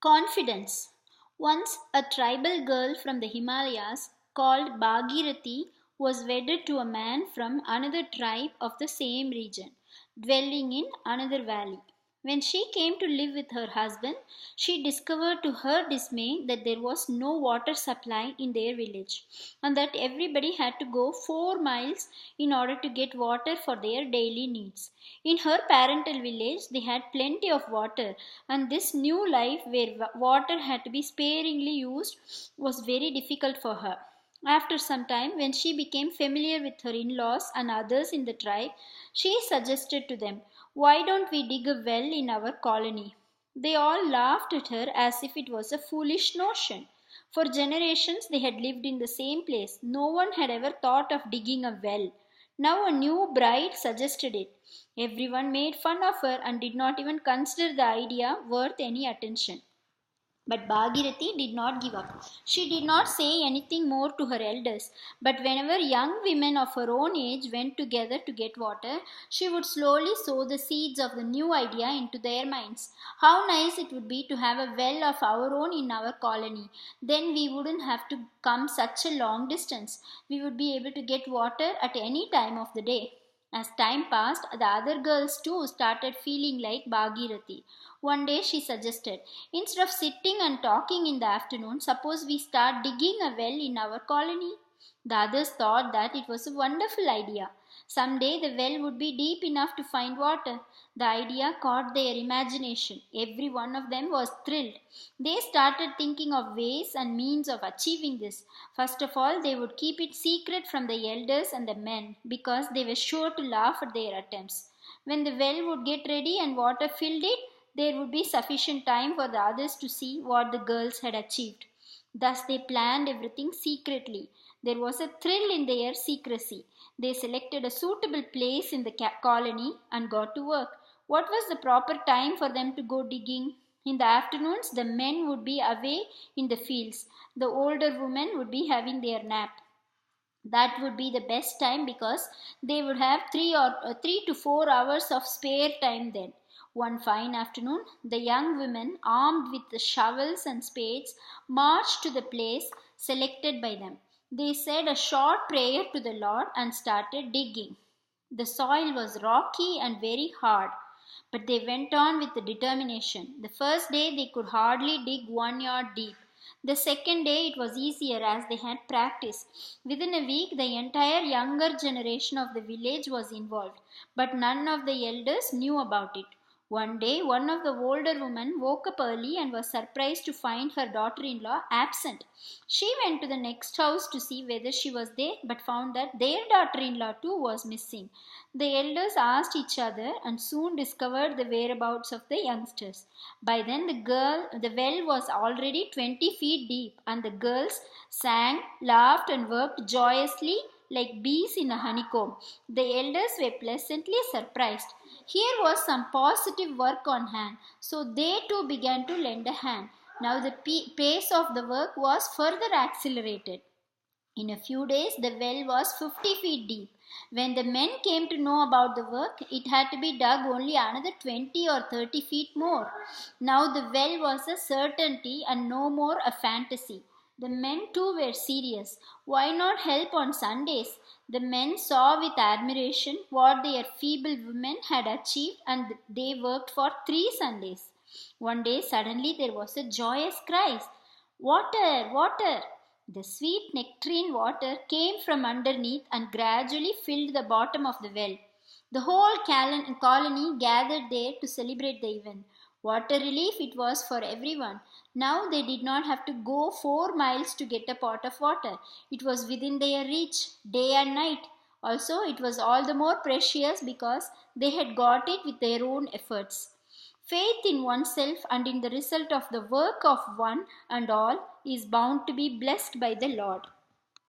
Confidence. Once a tribal girl from the Himalayas called Bhagirathi was wedded to a man from another tribe of the same region, dwelling in another valley. When she came to live with her husband, she discovered to her dismay that there was no water supply in their village and that everybody had to go 4 miles in order to get water for their daily needs. In her parental village, they had plenty of water, and this new life where water had to be sparingly used was very difficult for her. After some time, when she became familiar with her in laws and others in the tribe, she suggested to them, "Why don't we dig a well in our colony?" They all laughed at her as if it was a foolish notion. For generations they had lived in the same place. No one had ever thought of digging a well. Now a new bride suggested it. Everyone made fun of her and did not even consider the idea worth any attention. But Bhagirathi did not give up. She did not say anything more to her elders, but whenever young women of her own age went together to get water, she would slowly sow the seeds of the new idea into their minds. How nice it would be to have a well of our own in our colony. Then we wouldn't have to come such a long distance. We would be able to get water at any time of the day. As time passed, the other girls too started feeling like Bhagirathi. One day she suggested, "Instead of sitting and talking in the afternoon, suppose we start digging a well in our colony." The others thought that it was a wonderful idea. Some day the well would be deep enough to find water. The idea caught their imagination. Every one of them was thrilled. They started thinking of ways and means of achieving this. First of all, they would keep it secret from the elders and the men because they were sure to laugh at their attempts. When the well would get ready and water filled it, there would be sufficient time for the others to see what the girls had achieved. Thus, they planned everything secretly. There was a thrill in their secrecy. They selected a suitable place in the colony and got to work. What was the proper time for them to go digging? In the afternoons, the men would be away in the fields. The older women would be having their nap. That would be the best time because they would have 3 to 4 hours of spare time then. One fine afternoon, the young women, armed with the shovels and spades, marched to the place selected by them. They said a short prayer to the Lord and started digging. The soil was rocky and very hard, but they went on with the determination. The first day they could hardly dig 1 yard deep. The second day it was easier as they had practice. Within a week, the entire younger generation of the village was involved, but none of the elders knew about it. One day, one of the older women woke up early and was surprised to find her daughter in law absent. She went to the next house to see whether she was there, but found that their daughter in law too was missing. The elders asked each other and soon discovered the whereabouts of the youngsters. By then, the well was already 20 feet deep, and the girls sang, laughed, and worked joyously like bees in a honeycomb. The elders were pleasantly surprised. Here was some positive work on hand, so they too began to lend a hand. Now the pace of the work was further accelerated. In a few days, the well was 50 feet deep. When the men came to know about the work, it had to be dug only another 20 or 30 feet more. Now the well was a certainty and no more a fantasy. The men too were serious. Why not help on Sundays? The men saw with admiration what their feeble women had achieved, and they worked for 3 Sundays. One day suddenly there was a joyous cry, "Water! Water!" The sweet nectarine water came from underneath and gradually filled the bottom of the well. The whole colony gathered there to celebrate the event. Water relief it was for everyone. Now they did not have to go 4 miles to get a pot of water. It was within their reach, day and night. Also, it was all the more precious because they had got it with their own efforts. Faith in oneself and in the result of the work of one and all is bound to be blessed by the Lord.